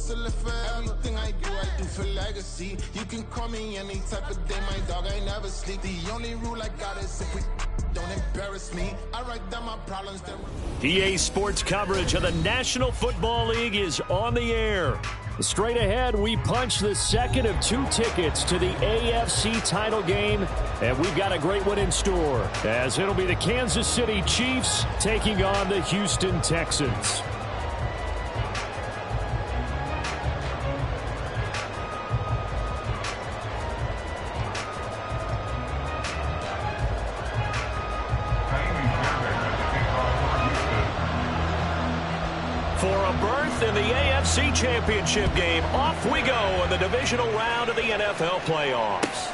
hustling for everything I do for legacy. You can call me any type of day, my dog, I never sleep. The only rule I got is if we don't embarrass me. I write down my problems. EA Sports coverage of the National Football League is on the air. Straight ahead, we punch the second of 2 tickets to the AFC title game, and we've got a great one in store, as it'll be the Kansas City Chiefs taking on the Houston Texans. For a berth in the AFC Championship game, off we go in the divisional round of the NFL playoffs.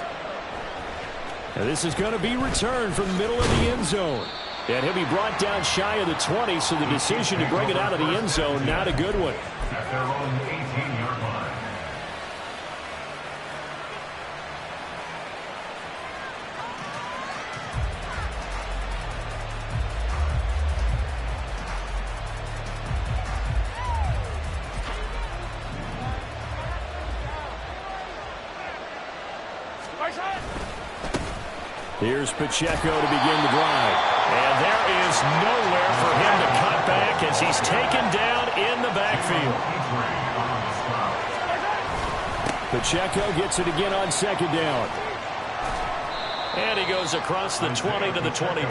And this is going to be returned from the middle of the end zone. And he'll be brought down shy of the 20, so the decision to bring it out of the end zone, not a good one. At their own 18-yard line. Here's Pacheco to begin the drive. And there is nowhere for him to cut back as he's taken down in the backfield. Pacheco gets it again on second down. And he goes across the 20 to the 22.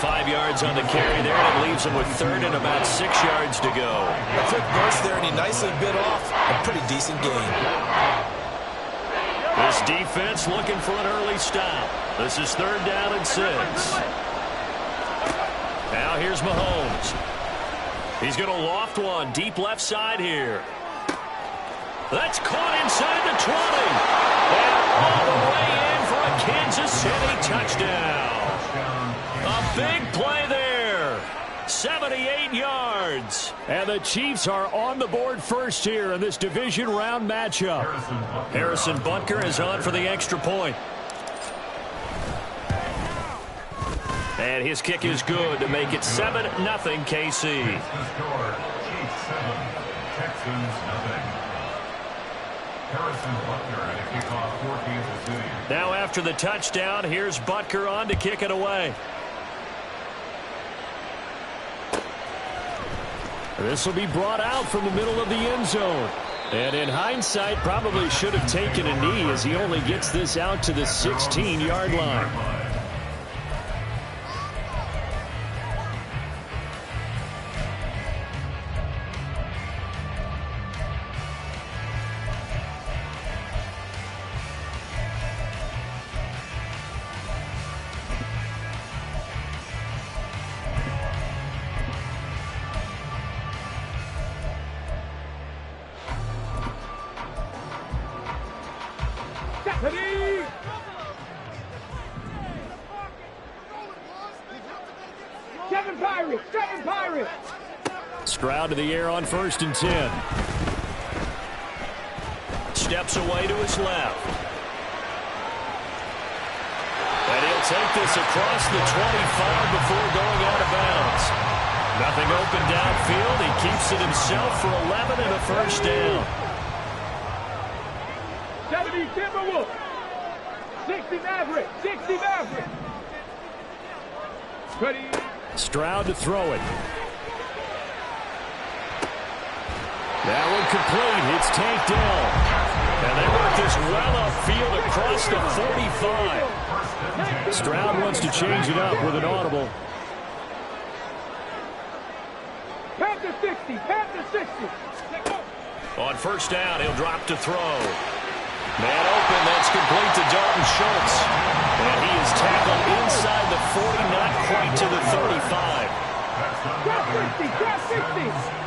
5 yards on the carry there, and it leaves him with third and about 6 yards to go. A quick burst there, and he nicely bit off a pretty decent gain. This defense looking for an early stop. This is 3rd down and 6. Now here's Mahomes. He's going to loft one deep left side here. That's caught inside the 20. And all the way in for a Kansas City touchdown. A big play there. 78 yards. And the Chiefs are on the board first here in this division round matchup. Harrison Butker is on for the extra point. And his kick is good to make it 7-0 KC. Now after the touchdown, here's Butker on to kick it away. This will be brought out from the middle of the end zone. And in hindsight, probably should have taken a knee as he only gets this out to the 16-yard line. Stroud to the air on 1st and 10. Steps away to his left. And he'll take this across the 25 before going out of bounds. Nothing open downfield. He keeps it himself for 11 and a 1st down. 70 Timberwolves. 60 Maverick. 60 Maverick. Ready. Stroud to throw it. That one complete. It's tanked down. And they work this well upfield across the 45. Stroud wants to change it up with an audible. Panther 60. Panther 60. On 1st down, he'll drop to throw. Man open. That's complete to Dalton Schultz. And he is tackled inside the 40, not quite to the 35. Drop 60. Drop 60.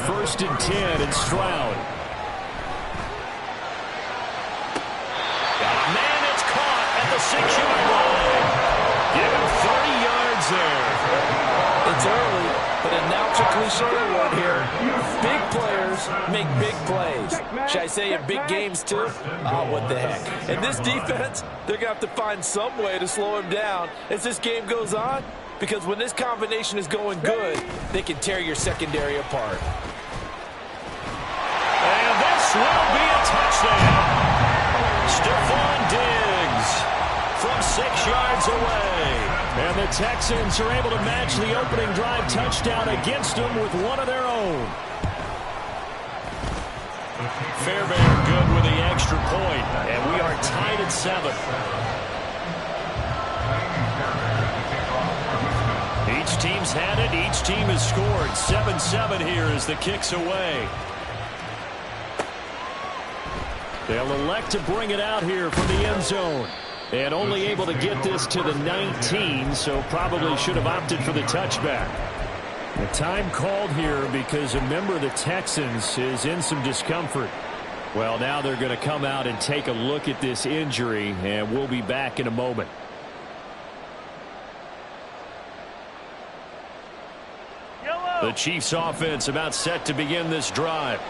1st and 10, and Stroud. Man, it's caught at the 6-yard line. Give him 30 yards there. It's early, but now it's a cliche word here. Big players make big plays. Should I say in big games, too? Oh, what the heck. And this defense, they're going to have to find some way to slow him down as this game goes on, because when this combination is going good, they can tear your secondary apart. And this will be a touchdown. Stephon Diggs from 6 yards away. And the Texans are able to match the opening drive touchdown against them with one of their own. Fairbairn good with the extra point, and we are tied at 7. Each team's had it. Each team has scored. 7-7 here as the kick's away. They'll elect to bring it out here from the end zone. And only able to get this to the 19, so probably should have opted for the touchback. The time called here because a member of the Texans is in some discomfort. Well, now they're going to come out and take a look at this injury, and we'll be back in a moment. The Chiefs offense about set to begin this drive.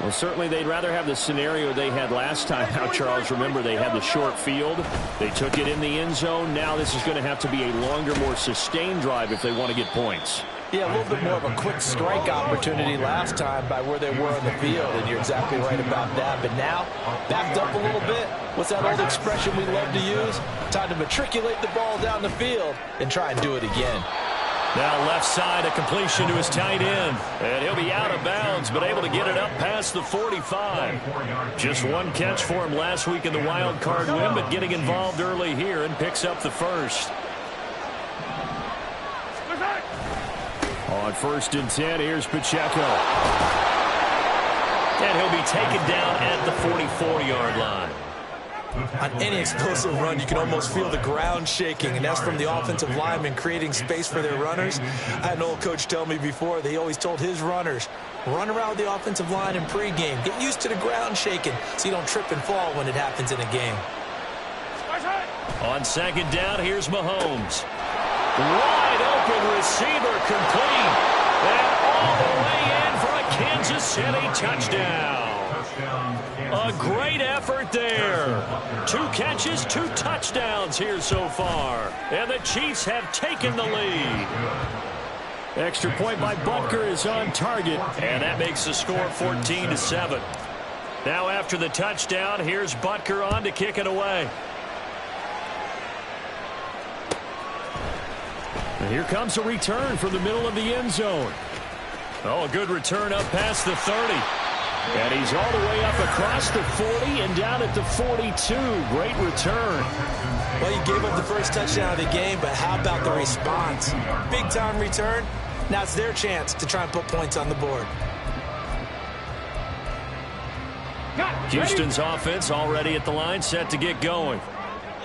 Well, certainly they'd rather have the scenario they had last time out, Charles. Remember, they had the short field. They took it in the end zone. Now this is going to have to be a longer, more sustained drive if they want to get points. Yeah, a little bit more of a quick strike opportunity last time by where they were on the field, and you're exactly right about that. But now, backed up a little bit. What's that old expression we love to use? Time to matriculate the ball down the field and try and do it again. Now left side, a completion to his tight end. And he'll be out of bounds, but able to get it up past the 45. Just one catch for him last week in the wild card win, but getting involved early here and picks up the first. On 1st and 10, here's Pacheco. And he'll be taken down at the 44-yard line. On any explosive run, you can almost feel the ground shaking, and that's from the offensive linemen creating space for their runners. I had an old coach tell me before, they always told his runners, run around with the offensive line in pregame. Get used to the ground shaking so you don't trip and fall when it happens in a game. On 2nd down, here's Mahomes. Wide open receiver complete. And all the way in for a Kansas City touchdown. A great effort there. 2 catches, 2 touchdowns here so far. And the Chiefs have taken the lead. Extra point by Butker is on target. And that makes the score 14-7. Now after the touchdown, here's Butker on to kick it away. And here comes a return from the middle of the end zone. Oh, a good return up past the 30. And he's all the way up across the 40 and down at the 42. Great return. Well, you gave up the first touchdown of the game, but how about the response? Big-time return. Now it's their chance to try and put points on the board. Houston's offense already at the line, set to get going.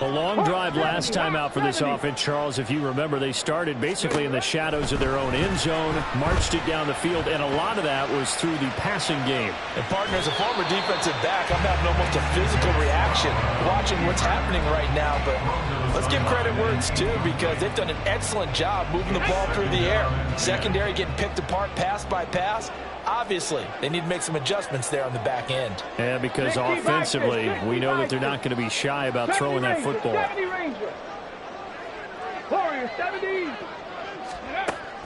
A long drive last time out for this offense, Charles. If you remember, they started basically in the shadows of their own end zone, marched it down the field, and a lot of that was through the passing game. And, partner, as a former defensive back, I'm having almost a physical reaction watching what's happening right now. But let's give credit where it's due, because they've done an excellent job moving the ball through the air. Secondary getting picked apart pass by pass. Obviously, they need to make some adjustments there on the back end. Yeah, because offensively, we know that they're not going to be shy about throwing that football.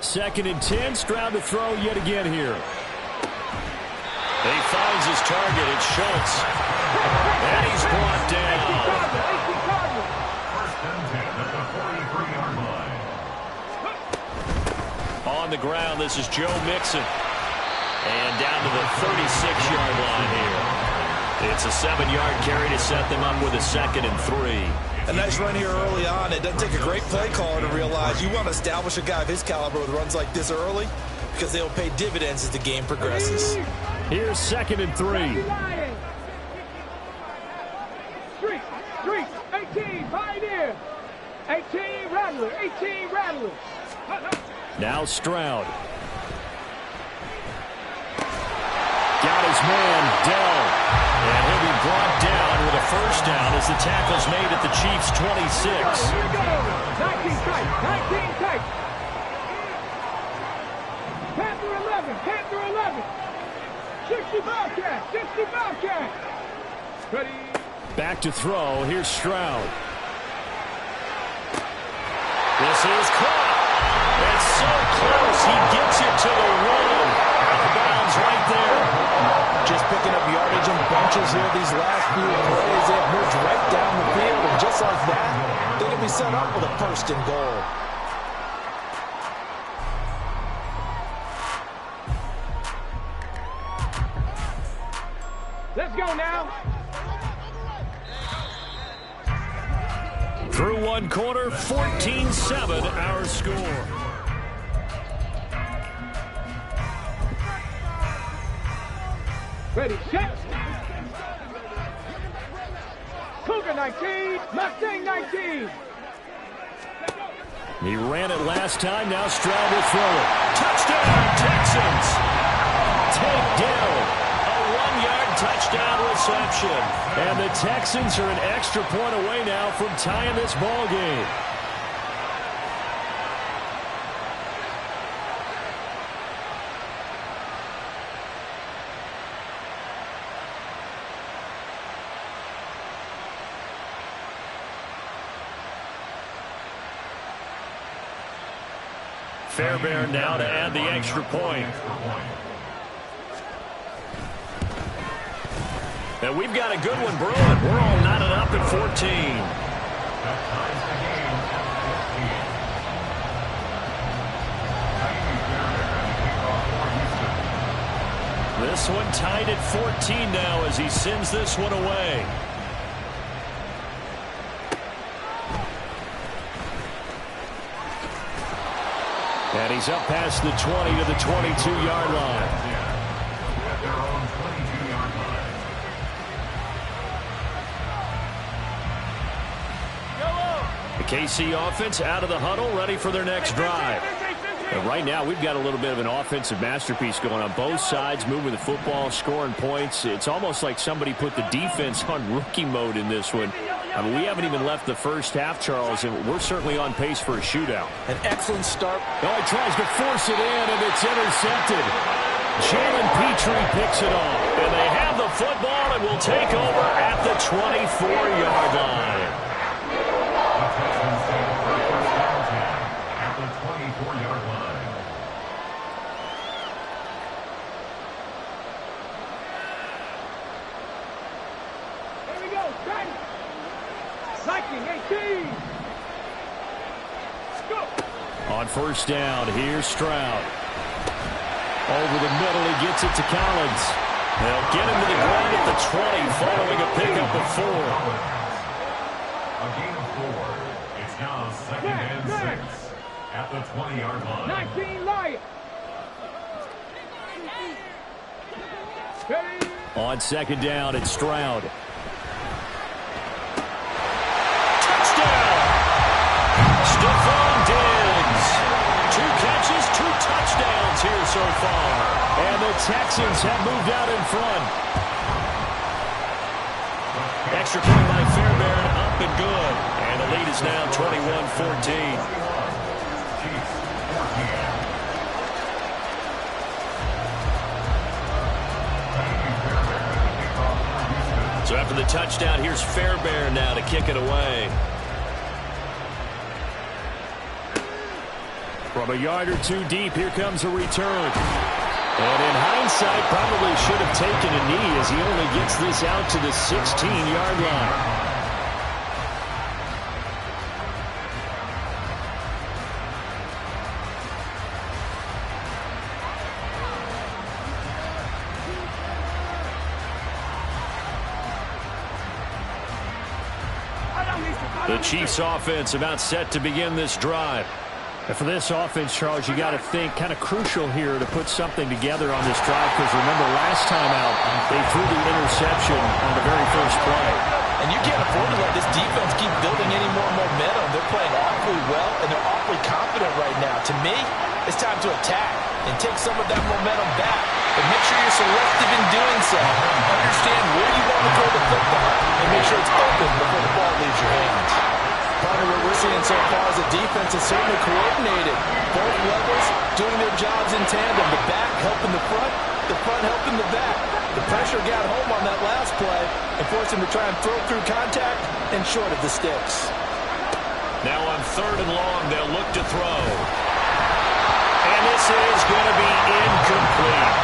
2nd and 10, Stroud to throw yet again here. He finds his target, it's Schultz. And he's brought down. On the ground, this is Joe Mixon. And down to the 36-yard line here. It's a 7-yard carry to set them up with a 2nd and 3. A nice run here early on. It doesn't take a great play caller to realize you want to establish a guy of his caliber with runs like this early, because they'll pay dividends as the game progresses. Here's 2nd and 3. Street, 18, Pioneer. 18, Rattler, 18, Rattler. Now Stroud. Got his man, Dell. And he'll be brought down with a first down as the tackle's made at the Chiefs' 26. Here we go. 19 tight. Panther 11. 60 Bobcat. Ready. Back to throw. Here's Stroud. This is caught. Phillips, he gets it to the 1. Out of bounds right there. Just picking up yardage in bunches here these last few plays. They've moved right down the field, and just like that, they're going to be set up with a 1st and goal. Let's go now. Through one quarter, 14-7 our score. Ready, set. Cougar 19, Mustang 19. He ran it last time, now Stroud will throw it. Touchdown, Texans! Takedown. A 1-yard touchdown reception. And the Texans are an extra point away now from tying this ball game. Fairbairn now to add the extra point. And we've got a good one brewing. We're all knotted up at 14. This one tied at 14 now as he sends this one away. And he's up past the 20 to the 22-yard line. The KC offense out of the huddle, ready for their next drive. And right now, we've got a little bit of an offensive masterpiece going on both sides, moving the football, scoring points. It's almost like somebody put the defense on rookie mode in this one. I mean, we haven't even left the first half, Charles, and we're certainly on pace for a shootout. An excellent start. Oh, he tries to force it in, and it's intercepted. Jalen Petrie picks it off, and they have the football and will take over at the 24-yard line. At the 24-yard line. Here we go, Trent. Viking 18. Go. On first down, here's Stroud. Over the middle, he gets it to Collins. They'll get him to the ground at the 20, following a pickup of 4. A gain of 4. It's now 2nd and 6 at the 20-yard line. 19 Lions. Ready. On second down, it's Stroud. Stephon Diggs. 2 catches, 2 touchdowns here so far. And the Texans have moved out in front. Extra point by Fairbairn, up and good. And the lead is now 21-14. So after the touchdown, here's Fairbairn now to kick it away. From a yard or 2 deep, here comes a return. And in hindsight, probably should have taken a knee as he only gets this out to the 16-yard line. The Chiefs offense about set to begin this drive. And for this offense, Charles, you got to think kind of crucial here to put something together on this drive, because remember last time out, they threw the interception on the very first play. And you can't afford to let this defense keep building any more momentum. They're playing awfully well, and they're awfully confident right now. To me, it's time to attack and take some of that momentum back. But make sure you're selective in doing so. Understand where you want to throw the football, and make sure it's open before the ball leaves your hands. Part of what we're seeing so far is the defense is certainly coordinated. Both levels doing their jobs in tandem. The back helping the front helping the back. The pressure got home on that last play and forced him to try and throw through contact and short of the sticks. Now on 3rd and long, they'll look to throw. And this is going to be incomplete.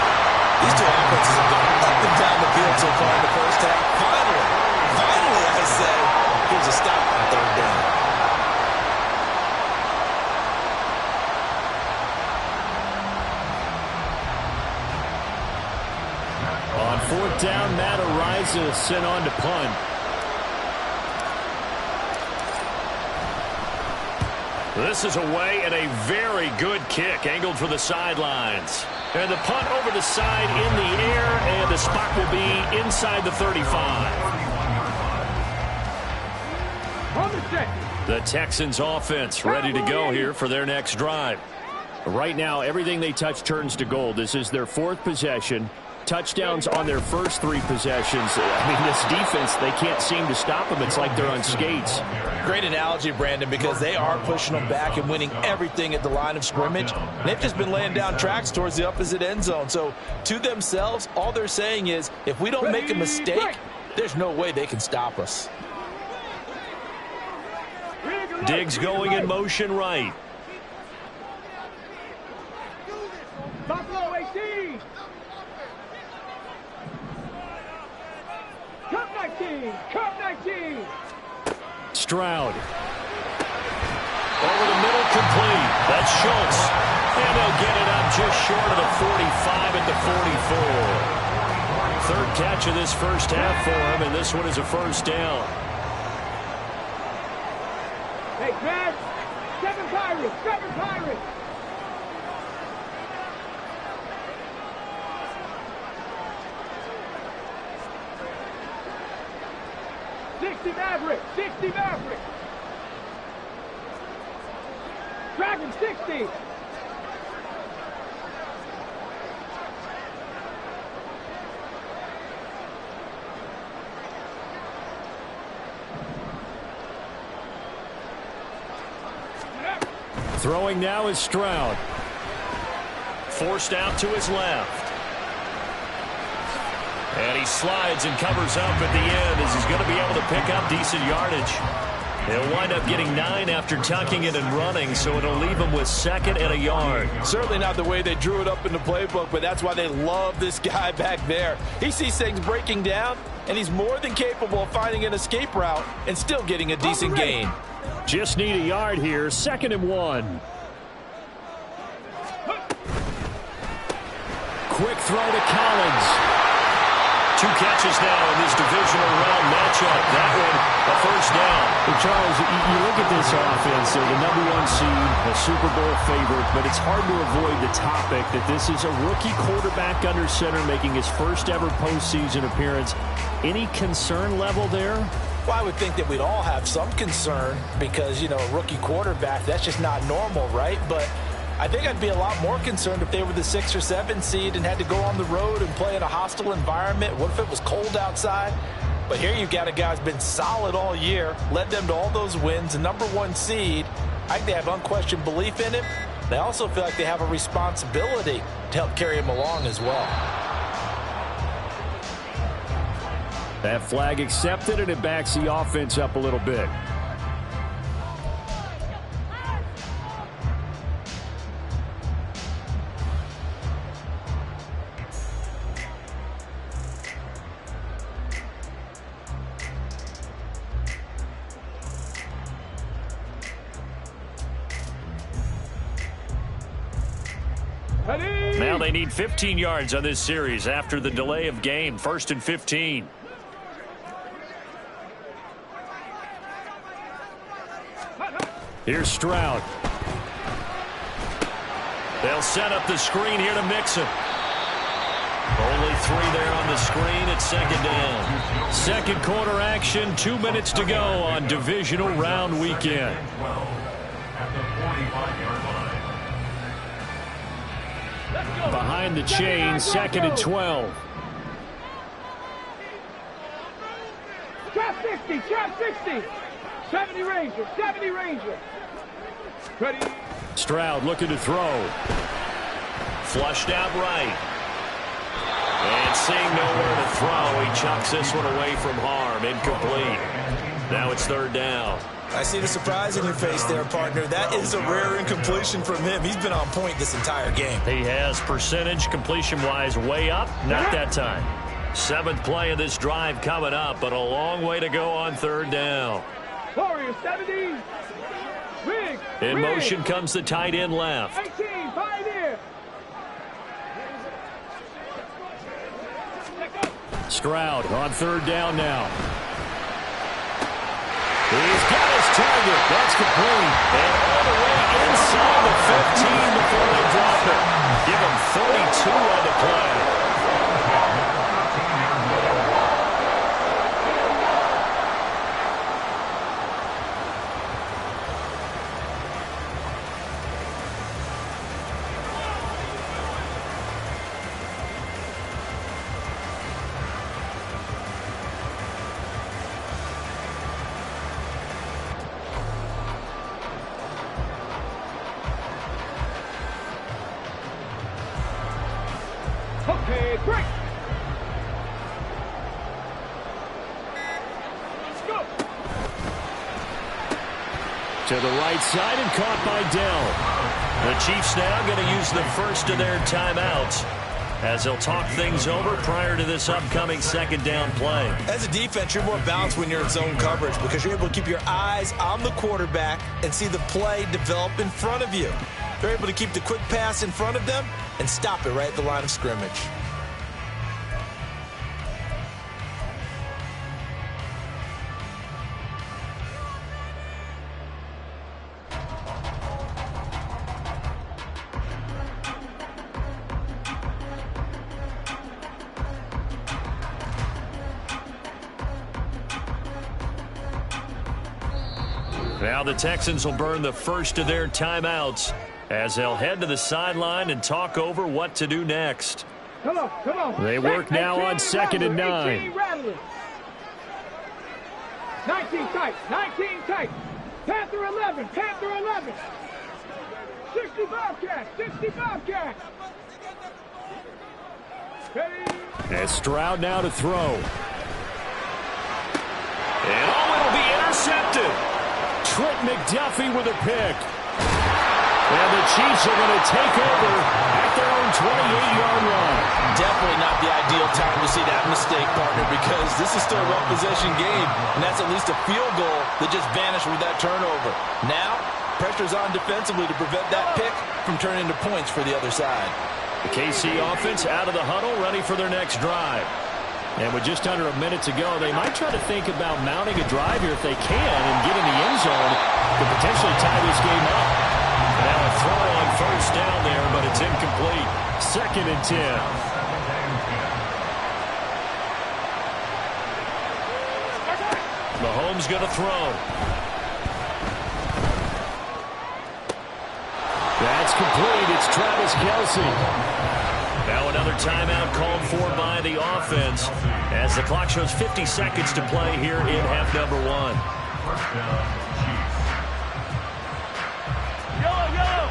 These two offenses have gone up and down the field so far in the first half. Finally, I say, here's a stop on third down. On fourth down, Matt Araiza sent on to punt. This is away and a very good kick angled for the sidelines. And the punt over the side in the air, and the spot will be inside the 35. The Texans offense ready to go here for their next drive. Right now, everything they touch turns to gold. This is their fourth possession. Touchdowns on their first three possessions. I mean, this defense, they can't seem to stop them. It's like they're on skates. Great analogy, Brandon, because they are pushing them back and winning everything at the line of scrimmage. They've just been laying down tracks towards the opposite end zone. So to themselves, all they're saying is, if we don't make a mistake, there's no way they can stop us. Diggs going in motion right. Buffalo 18. Cup 19. Cup 19. Stroud. Over the middle, complete. That's Schultz. And they'll get it up just short of the 45 at the 44. Third catch of this first half for him, and this one is a first down. Hey, Brad. 7 Pirates. 7 Pirates. Maverick, 60 Maverick. Dragon 60. Throwing now is Stroud. Forced out to his left. And he slides and covers up at the end as he's going to be able to pick up decent yardage. He'll wind up getting 9 after tucking it and running, so it'll leave him with second and a yard. Certainly not the way they drew it up in the playbook, but that's why they love this guy back there. He sees things breaking down, and he's more than capable of finding an escape route and still getting a decent gain. Just need a yard here, 2nd and 1. Quick throw to Collins. 2 catches now in this divisional round matchup. That one, a first down. Well, Charles, you look at this offense, they're the #1 seed, a Super Bowl favorite, but it's hard to avoid the topic that this is a rookie quarterback under center making his first ever postseason appearance. Any concern level there? Well, I would think that we'd all have some concern because, you know, a rookie quarterback, that's just not normal, right? But I think I'd be a lot more concerned if they were the 6 or 7 seed and had to go on the road and play in a hostile environment. What if it was cold outside? But here you got a guy who's been solid all year, led them to all those wins, a #1 seed. I think they have unquestioned belief in him. They also feel like they have a responsibility to help carry him along as well. That flag accepted, and it backs the offense up a little bit. Now they need 15 yards on this series after the delay of game. 1st and 15. Here's Stroud. They'll set up the screen here to Mixon. Only 3 there on the screen at 2nd down. Second quarter action, 2 minutes to go on divisional round weekend. Behind the chain, 2nd and 12. Trap 60, trap 60. 70 Ranger, 70 Ranger. Ready. Stroud looking to throw. Flushed out right. And seeing nowhere to throw, he chucks this one away from harm. Incomplete. Now it's third down. I see the surprise in your face there, partner. That is a rare incompletion from him. He's been on point this entire game. He has percentage completion-wise way up. Not that time. 7th play of this drive coming up, but a long way to go on third down. Warriors 70. Rig. In motion comes the tight end left. 18, Pioneer. Stroud on third down now. He's got his target. That's complete. And all the way inside the 15 before they drop it. Give him 32 on the play. Okay, break. Let's go. To the right side and caught by Dell. The Chiefs now going to use the first of their timeouts as they'll talk things over prior to this upcoming second down play. As a defense, you're more balanced when you're in zone coverage because you're able to keep your eyes on the quarterback and see the play develop in front of you. They're able to keep the quick pass in front of them and stop it right at the line of scrimmage. Now the Texans will burn the first of their timeouts as they'll head to the sideline and talk over what to do next. Come on, come on. They work now on 2nd and 9. 18 rattling. 19 tight, 19 tight. Panther 11, Panther 11. 65 cash, 65 cash. Hey. And Stroud now to throw. And it'll be intercepted. Trent McDuffie with a pick. And the Chiefs are going to take over at their own 28-yard line. Definitely not the ideal time to see that mistake, partner, because this is still a one-possession game, and that's at least a field goal that just vanished with that turnover. Now, pressure's on defensively to prevent that pick from turning into points for the other side. The KC offense out of the huddle, ready for their next drive. And with just under a minute to go, they might try to think about mounting a drive here if they can and get in the end zone to potentially tie this game up. Now a throw on first down there, but it's incomplete. 2nd and 10. Mahomes going to throw. That's complete. It's Travis Kelce. Now another timeout called for by the offense as the clock shows 50 seconds to play here in half number 1. First down, Chiefs. Yellow, yellow.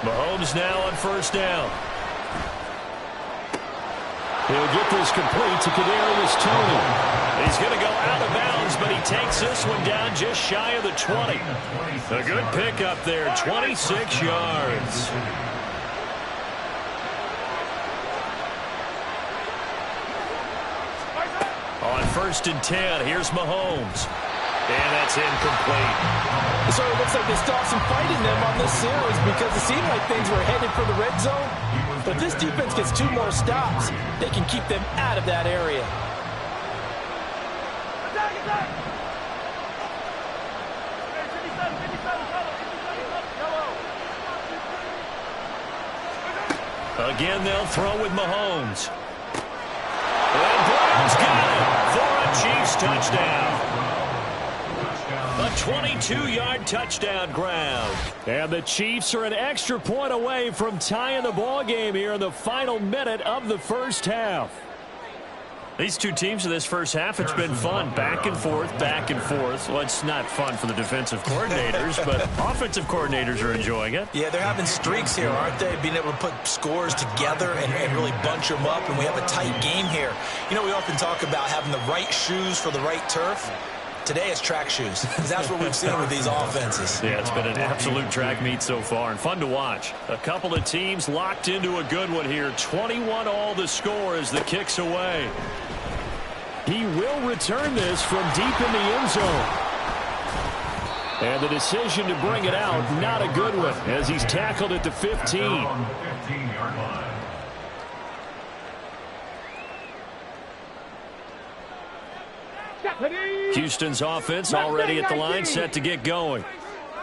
Mahomes now on first down. He'll get this complete to Kadarius Toney. He's going to go out of bounds, but he takes this one down just shy of the 20. A good pickup there, 26 yards. On 1st and 10, here's Mahomes. And that's incomplete. It sort of looks like they still have some fight in them on this series because it seemed like things were headed for the red zone. But if this defense gets 2 more stops, they can keep them out of that area. Again, they'll throw with Mahomes. And Brown's got it for a Chiefs touchdown. A 22-yard touchdown grab. And the Chiefs are an extra point away from tying the ball game here in the final minute of the first half. These two teams in this first half, it's been fun. Back and forth, back and forth. Well, it's not fun for the defensive coordinators, but offensive coordinators are enjoying it. Yeah, they're having streaks here, aren't they? Being able to put scores together and really bunch them up, and we have a tight game here. You know, we often talk about having the right shoes for the right turf. Today it's track shoes, because that's what we've seen with these offenses. Yeah, it's been an absolute track meet so far, and fun to watch. A couple of teams locked into a good one here. 21-all the score as the kick's away. He will return this from deep in the end zone. And the decision to bring it out, not a good one, as he's tackled at the 15. On the 15-yard line. Houston's offense already at the line, set to get going,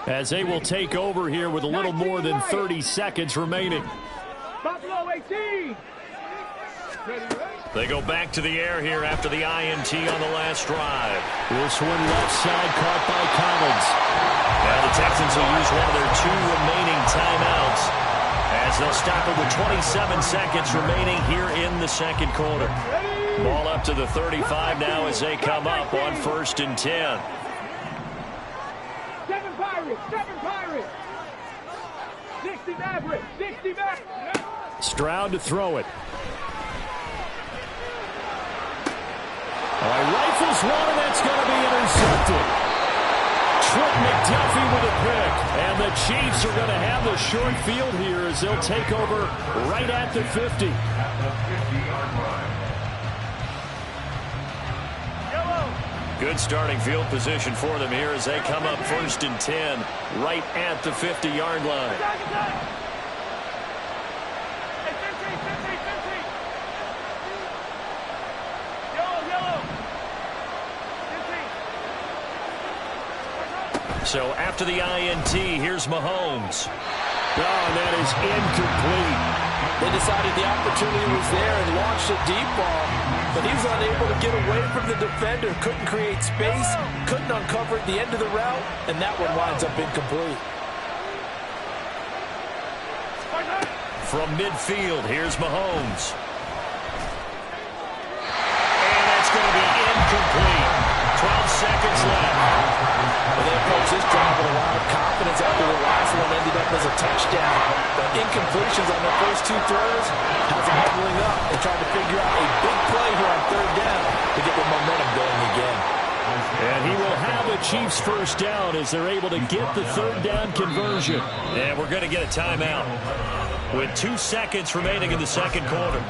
as they will take over here with a little more than 30 seconds remaining. Buffalo 18. They go back to the air here after the INT on the last drive. This one left side caught by Collins. Now the Texans will use one of their 2 remaining timeouts, as they'll stop it with 27 seconds remaining here in the second quarter. Ball up to the 35 now as they come up on 1st and 10. 7 Pirates, 7 Pirates. 60 Mavericks, 60 Mavericks. Stroud to throw it. All right, rifles one, and that's going to be intercepted. Trent McDuffie with a pick, and the Chiefs are going to have the short field here as they'll take over right at the 50. At the 50-yard line. Good starting field position for them here as they come up 1st and 10 right at the 50-yard line. So after the INT, here's Mahomes. Oh, and that is incomplete. They decided the opportunity was there and launched a deep ball, but he was unable to get away from the defender, couldn't create space, couldn't uncover at the end of the route, and that one winds up incomplete. From midfield, here's Mahomes. And that's going to be incomplete. 12 seconds left. Well, they approach this drive with a lot of confidence after the last one ended up as a touchdown. But incompletions on their first 2 throws has them leveling up and trying to figure out a big play here on 3rd down to get the momentum going again. And he will have a Chiefs first down as they're able to get the 3rd down conversion. And we're going to get a timeout with 2 seconds remaining in the second quarter.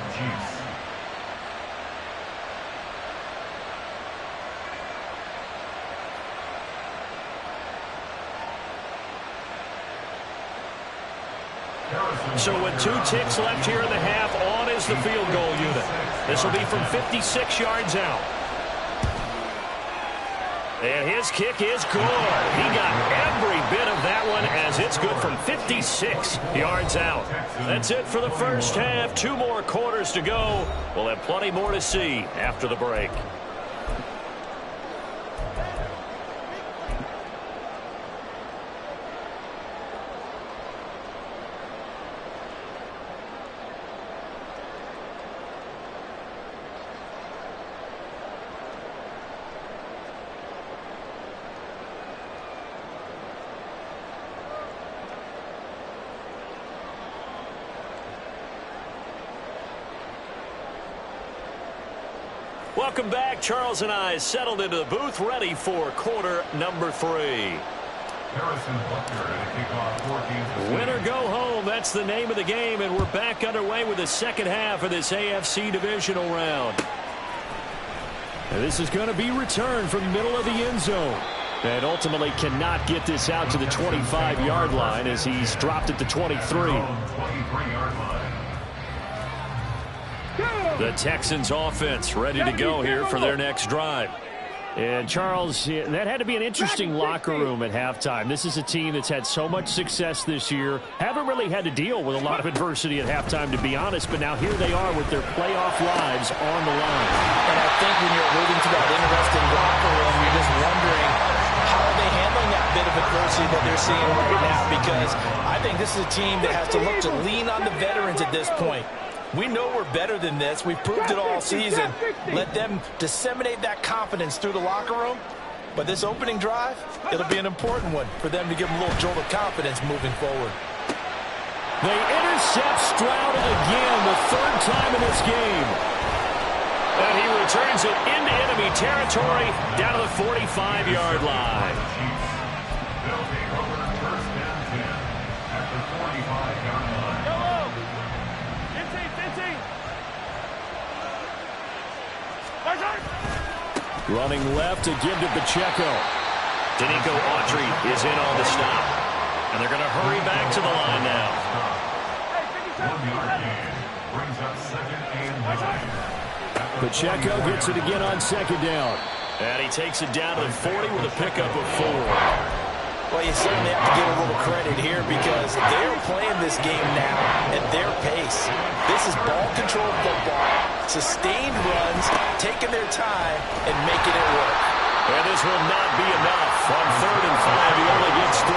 So with 2 ticks left here in the half, on is the field goal unit. This will be from 56 yards out. And his kick is good. He got every bit of that one as it's good from 56 yards out. That's it for the first half. 2 more quarters to go. We'll have plenty more to see after the break. Welcome back. Charles and I settled into the booth, ready for quarter number 3. Harrison Butker to kick off 14. Win or go home, that's the name of the game, and we're back underway with the second half of this AFC divisional round. And this is going to be returned from the middle of the end zone. And ultimately cannot get this out to the 25-yard line as he's dropped it to 23. 23-yard line. The Texans offense ready to go here for their next drive. And Charles, that had to be an interesting locker room at halftime. This is a team that's had so much success this year. Haven't really had to deal with a lot of adversity at halftime, to be honest. But now here they are with their playoff lives on the line. And I think when you're alluding to that interesting locker room, you're just wondering how are they handling that bit of adversity that they're seeing right now, because I think this is a team that has to look to lean on the veterans at this point. We know we're better than this. We've proved it all season. Let them disseminate that confidence through the locker room. But this opening drive, it'll be an important one for them to give them a little jolt of confidence moving forward. They intercept Stroud again, the third time in this game. And he returns it into enemy territory down to the 45-yard line. They'll take over first and 10 at the 45-yard line. Running left to give to Pacheco. Denico Autry is in on the stop. And they're going to hurry back to the line now. 1 yard gain brings up second and 9. Pacheco gets it again on second down. And he takes it down to the 40 with a pickup of 4. Well, you certainly have to give a little credit here because they're playing this game now at their pace. This is ball control football, sustained runs, taking their time, and making it work. And this will not be enough. On 3rd and 5, he only gets 3.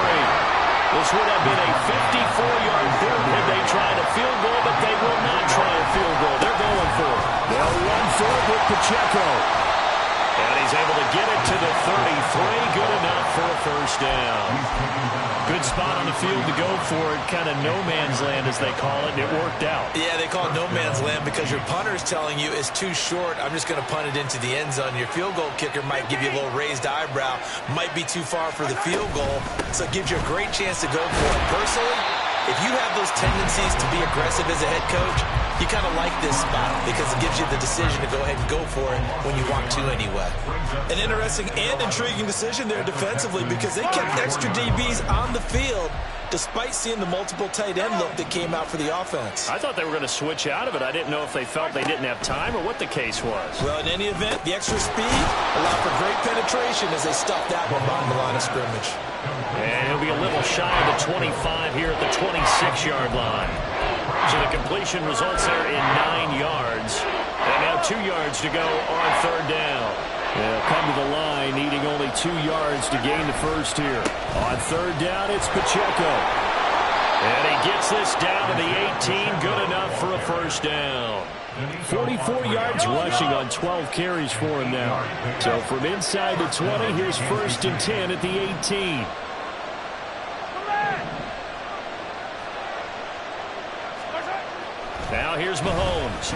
This would have been a 54-yard third had they tried a field goal, but they will not try a field goal. They're going for it. They'll run for it with Pacheco. And he's able to get it to the 33. Good enough for a first down. Good spot on the field to go for it. Kind of no man's land, as they call it, and it worked out. Yeah, they call it no man's land because your punter's telling you it's too short. I'm just going to punt it into the end zone. Your field goal kicker might give you a little raised eyebrow. Might be too far for the field goal, so it gives you a great chance to go for it. Personally, if you have those tendencies to be aggressive as a head coach, you kind of like this spot because it gives you the decision to go ahead and go for it when you want to anyway. An interesting and intriguing decision there defensively because they kept extra DBs on the field despite seeing the multiple tight end look that came out for the offense. I thought they were going to switch out of it. I didn't know if they felt they didn't have time or what the case was. Well, in any event, the extra speed allowed for great penetration as they stopped that one behind the line of scrimmage. And he'll be a little shy of the 25 here at the 26-yard line. So the completion results there in 9 yards. And now 2 yards to go on 3rd down. They'll come to the line, needing only 2 yards to gain the first here. On 3rd down, it's Pacheco. And he gets this down to the 18. Good enough for a first down. 44 yards rushing on 12 carries for him now. So from inside the 20, here's 1st and 10 at the 18. Now here's Mahomes.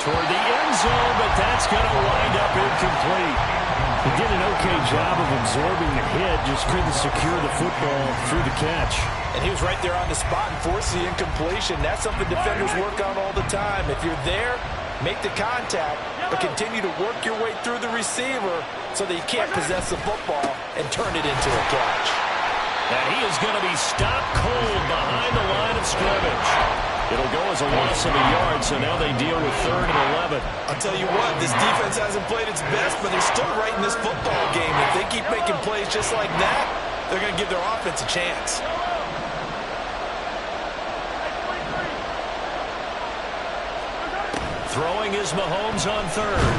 Toward the end zone, but that's going to wind up incomplete. He did an okay job of absorbing the hit, just couldn't secure the football through the catch. And he was right there on the spot and forced the incompletion. That's something defenders work on all the time. If you're there, make the contact, but continue to work your way through the receiver so that you can't possess the football and turn it into a catch. And he is going to be stopped cold behind the line of scrimmage. It'll go as a loss of a yard, so now they deal with 3rd and 11. I'll tell you what, this defense hasn't played its best, but they're still right in this football game. If they keep making plays just like that, they're going to give their offense a chance. Throwing is Mahomes on 3rd.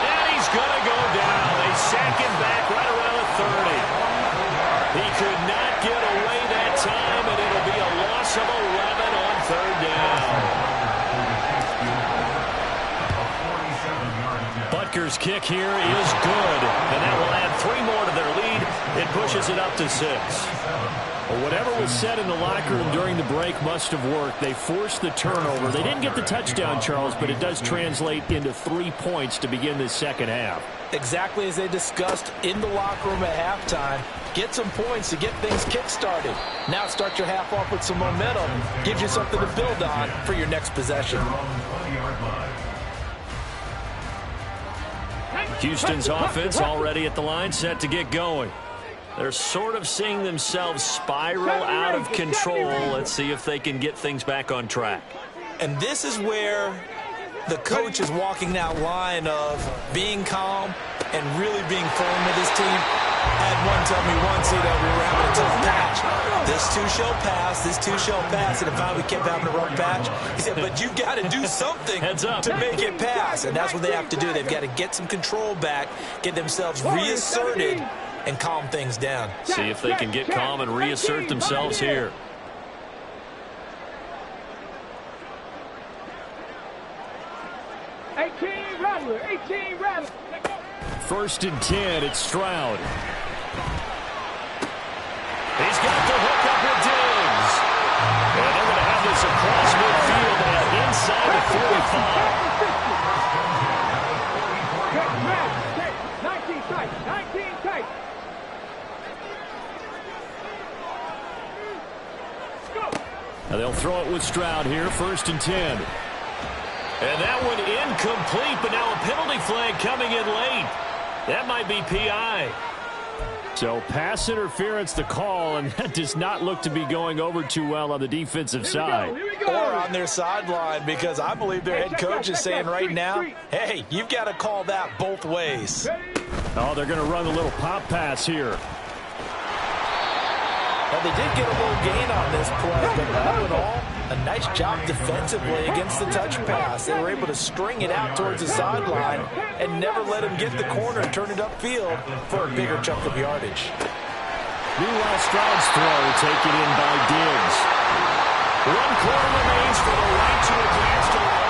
And he's going to go down. They sack him back right around the 30. He could not get away that time, and it'll be a loss of 11 on 3rd down. Butker's kick here is good, and that will add 3 more to their lead. It pushes it up to 6. Well, whatever was said in the locker room during the break must have worked. They forced the turnover. They didn't get the touchdown, Charles, but it does translate into 3 points to begin this second half. Exactly as they discussed in the locker room at halftime. Get some points to get things kick-started. Now start your half off with some momentum. Gives you something to build on for your next possession. Houston's offense already at the line, set to get going. They're sort of seeing themselves spiral out of control. Let's see if they can get things back on track. And this is where the coach is walking that line of being calm and really being firm with his team. I had one tell me once, we were having a tough patch. This too shall pass, this too shall pass. And finally we kept having a rough patch. He said, but you got to do something to make it pass. And that's what they have to do. They've got to get some control back, get themselves reasserted, and calm things down. See if they can get calm and reassert themselves here. 18, Rattler. 18, Rattler. 1st and 10, it's Stroud. He's got the hook up with Diggs. And they're going to have this across midfield and inside the 45. 19 tight. 19 tight. Now they'll throw it with Stroud here, 1st and 10. And that one incomplete, but now a penalty flag coming in late. That might be PI. So pass interference the call, and that does not look to be going over too well on the defensive side. Here we go. Or on their sideline, because I believe their head coach is saying right now, hey, you've got to call that both ways. Oh, they're going to run a little pop pass here. Well, they did get a little gain on this play, but all in all, a nice job defensively against the touch pass. They were able to string it out towards the sideline and never let him get the corner and turn it upfield for a bigger chunk of yardage. Meanwhile, Stroud's throw taken in by Diggs. 1 quarter remains for the right to advance to the playoffs.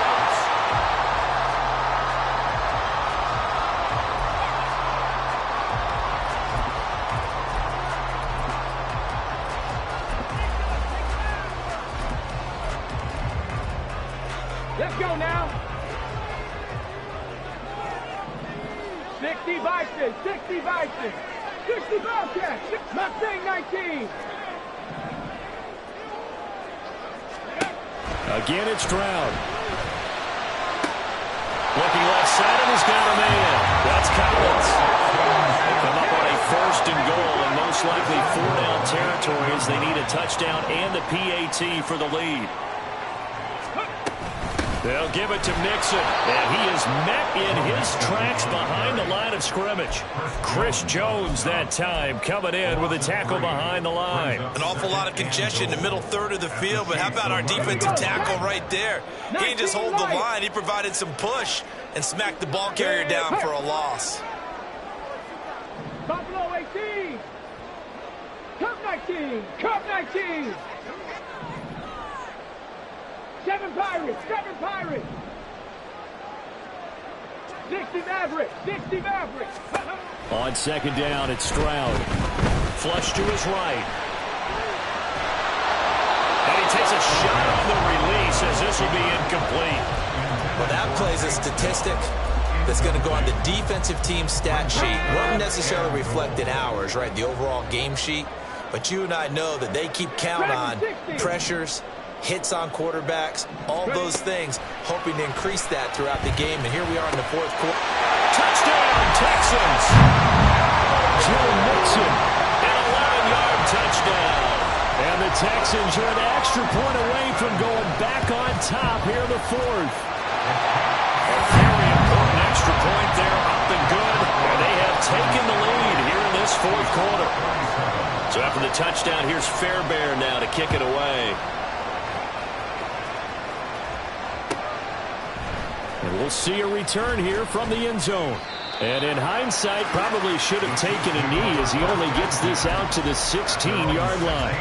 Let's go now. 60 Bison. 60 Bison. 60 Bobcats. Mustang 19. Again, it's Stroud. Looking left side, and he's got a man. That's Collins. They come up on a 1st and goal, and most likely 4-down territory as they need a touchdown and the PAT for the lead. They'll give it to Mixon, and he is met in his tracks behind the line of scrimmage. Chris Jones that time coming in with a tackle behind the line. An awful lot of congestion in the middle third of the field, but how about our defensive tackle right there? He didn't just hold the line, he provided some push and smacked the ball carrier down for a loss. Buffalo 18. Cup 19. Cup 19. 7 Pirates. 7 Pirates. 60 Mavericks. 60 Mavericks. On 2nd down, it's Stroud. Flush to his right. And he takes a shot on the release as this will be incomplete. Well, that plays a statistic that's going to go on the defensive team stat sheet. Won't necessarily reflect in ours, right, the overall game sheet. But you and I know that they keep count on pressures, hits on quarterbacks, all those things, hoping to increase that throughout the game. And here we are in the 4th quarter. Touchdown, Texans! Joe Mixon, an 11-yard touchdown. And the Texans are an extra point away from going back on top here in the 4th. A very important extra point there, up and good. And they have taken the lead here in this 4th quarter. So after the touchdown, here's Fairbairn now to kick it away. And we'll see a return here from the end zone. And in hindsight, probably should have taken a knee as he only gets this out to the 16-yard line.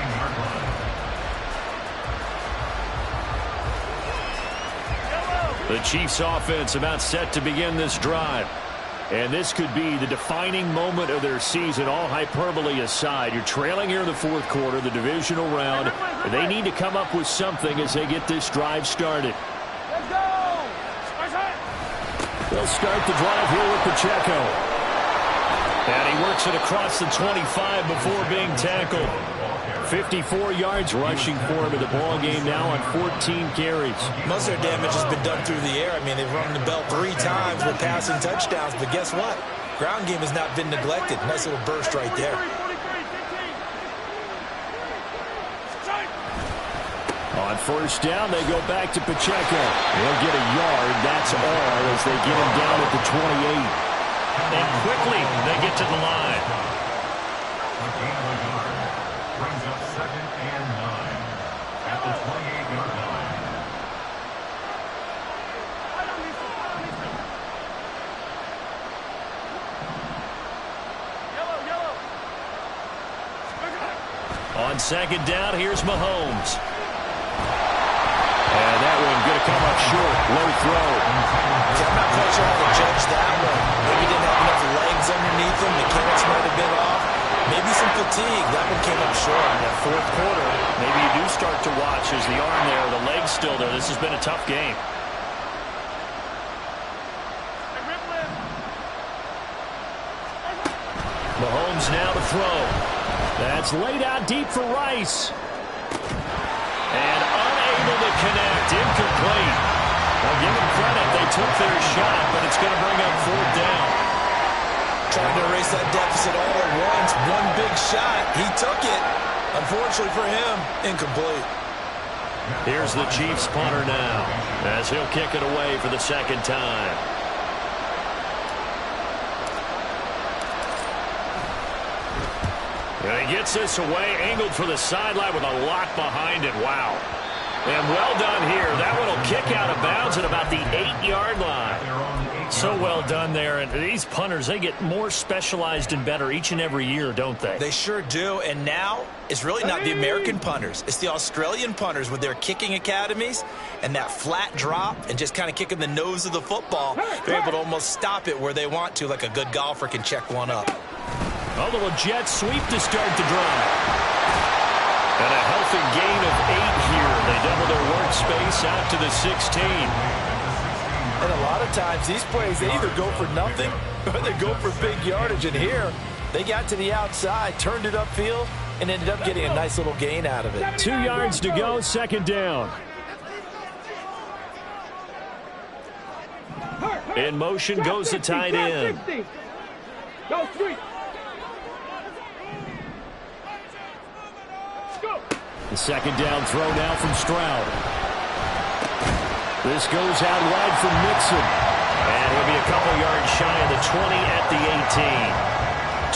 The Chiefs offense about set to begin this drive. And this could be the defining moment of their season, all hyperbole aside. You're trailing here in the 4th quarter, the divisional round. They need to come up with something as they get this drive started. Let's go. They'll start the drive here with Pacheco. And he works it across the 25 before being tackled. 54 yards rushing for him in the ball game now on 14 carries. Most of their damage has been done through the air. I mean, they've rung the bell 3 times with passing touchdowns, but guess what? Ground game has not been neglected. Nice little burst right there. On 1st down, they go back to Pacheco. They'll get a yard, that's all, as they get him down at the 28. And quickly, they get to the line. Brings up 2nd and 9 at the 28-yard line. On 2nd down, here's Mahomes. And that one going to come up short. Low throw. Okay, I'm not quite sure how to judge that one. Maybe didn't have enough legs underneath him. Mechanics might have been off. Maybe some fatigue. That one came up short. In that fourth quarter, maybe you do start to watch as the arm there, the leg's still there. This has been a tough game. Mahomes now to throw. That's laid out deep for Rice. And unable to connect. Incomplete. Well, give them credit. They took their shot, but it's going to bring up fourth down. Trying to erase that deficit all at once. One big shot. He took it. Unfortunately for him, incomplete. Here's the Chiefs punter now, as he'll kick it away for the second time. And he gets this away, angled for the sideline with a lock behind it. Wow. And well done here. That one will kick out of bounds at about the 8-yard line. So well done there. And these punters, they get more specialized and better each and every year, don't they? They sure do. And now it's really not the American punters. It's the Australian punters with their kicking academies and that flat drop and just kind of kicking the nose of the football. They're able to almost stop it where they want to, like a good golfer can check one up. A little jet sweep to start the drive. And a healthy gain of 8 here. They double their workspace out to the 16. And a lot of times these plays, they either go for nothing or they go for big yardage. And here, they got to the outside, turned it upfield, and ended up getting a nice little gain out of it. 2 yards to go, second down. In motion goes the tight end. Go sweep. The second down throw now from Stroud. This goes out wide from Mixon. And he'll be a couple yards shy of the 20 at the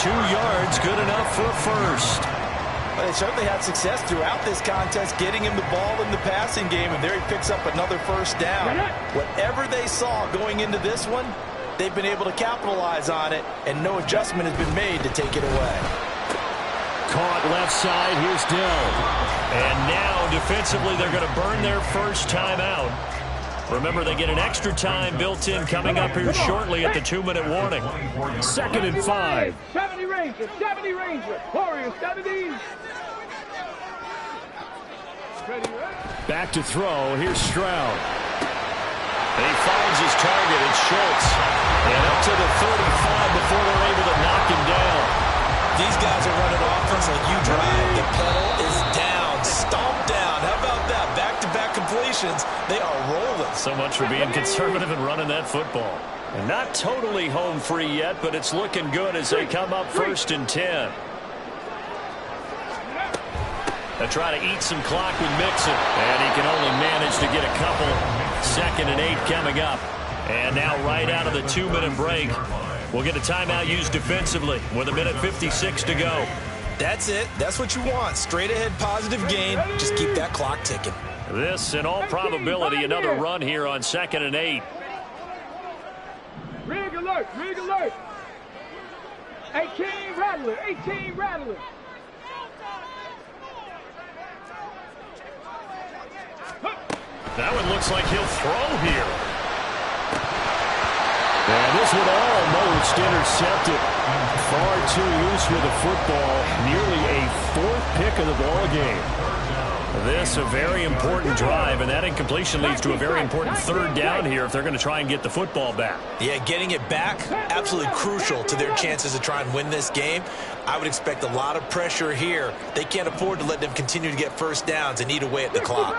18. 2 yards, good enough for a first. Well, they certainly had success throughout this contest, getting him the ball in the passing game, and there he picks up another first down. Whatever they saw going into this one, they've been able to capitalize on it, and no adjustment has been made to take it away. Caught left side. Here's Dell. And now, defensively, they're going to burn their first time out. Remember, they get an extra time built in coming up here shortly at the 2-minute warning. 2nd and 5. 70 Rangers, 70 Rangers. Warriors, 70. Back to throw. Here's Stroud. And he finds his target. It's Schultz. And up to the 35 before they're able to knock him down. These guys are running offense like you drive. The pedal is down, stomped down. How about that? Back-to-back completions. They are rolling. So much for being conservative and running that football. And not totally home free yet, but it's looking good as they come up 1st and 10. They try to eat some clock with Mixon. And he can only manage to get a couple. 2nd and 8 coming up. And now right out of the 2-minute break, we'll get a timeout used defensively with 1:56 to go. That's it. That's what you want. Straight ahead positive gain. Just keep that clock ticking. This, in all probability, another run here on 2nd and 8. Rig alert, rig alert. 18 rattler, 18 rattler. That one looks like he'll throw here. And this one almost intercepted. Far too loose with the football. Nearly a 4th pick of the ball game. This a very important drive, and that incompletion leads to a very important 3rd down here if they're going to try and get the football back. Yeah, getting it back, absolutely crucial to their chances to try and win this game. I would expect a lot of pressure here. They can't afford to let them continue to get first downs and eat away at the clock.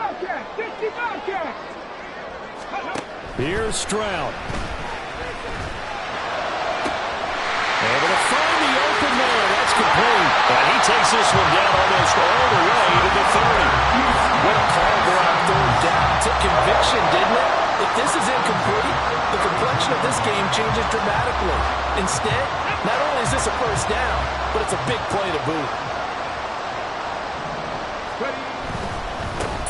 Here's Stroud. Able to find the open man. That's complete. And he takes this one down almost all the way to the 30. What a call there on 3rd down. Took conviction, didn't it? If this is incomplete, the complexion of this game changes dramatically. Instead, not only is this a first down, but it's a big play to boot.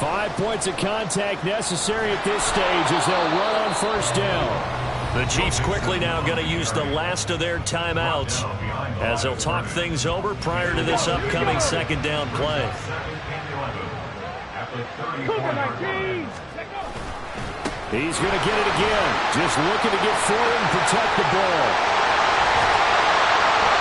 5 points of contact necessary at this stage as they'll run on 1st down. The Chiefs quickly now going to use the last of their timeouts as they'll talk things over prior to this upcoming 2nd down play. He's going to get it again. Just looking to get forward and protect the ball.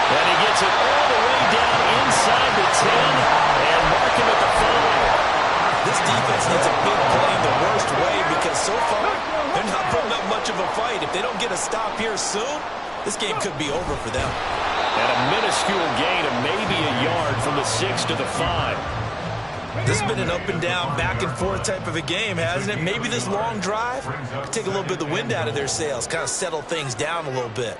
And he gets it all the way down inside the 10 and mark him at the 5. This defense needs a big play in the worst way because so far they're not putting up much of a fight. If they don't get a stop here soon, this game could be over for them. And a minuscule gain of maybe a yard from the 6 to the 5. This has been an up and down, back and forth type of a game, hasn't it? Maybe this long drive could take a little bit of the wind out of their sails, kind of settle things down a little bit.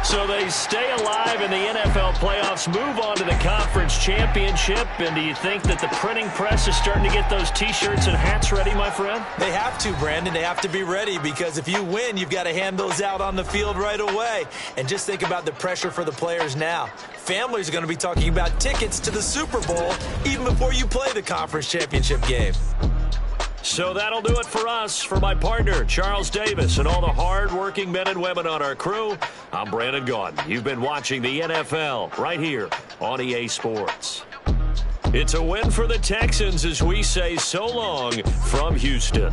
So they stay alive in the NFL playoffs, move on to the conference championship. And do you think that the printing press is starting to get those T-shirts and hats ready, my friend? They have to, Brandon. They have to be ready because if you win, you've got to hand those out on the field right away. And just think about the pressure for the players now. Families are going to be talking about tickets to the Super Bowl even before you play the conference championship game. So that'll do it for us. For my partner, Charles Davis, and all the hard-working men and women on our crew, I'm Brandon Gaudin. You've been watching the NFL right here on EA Sports. It's a win for the Texans as we say so long from Houston.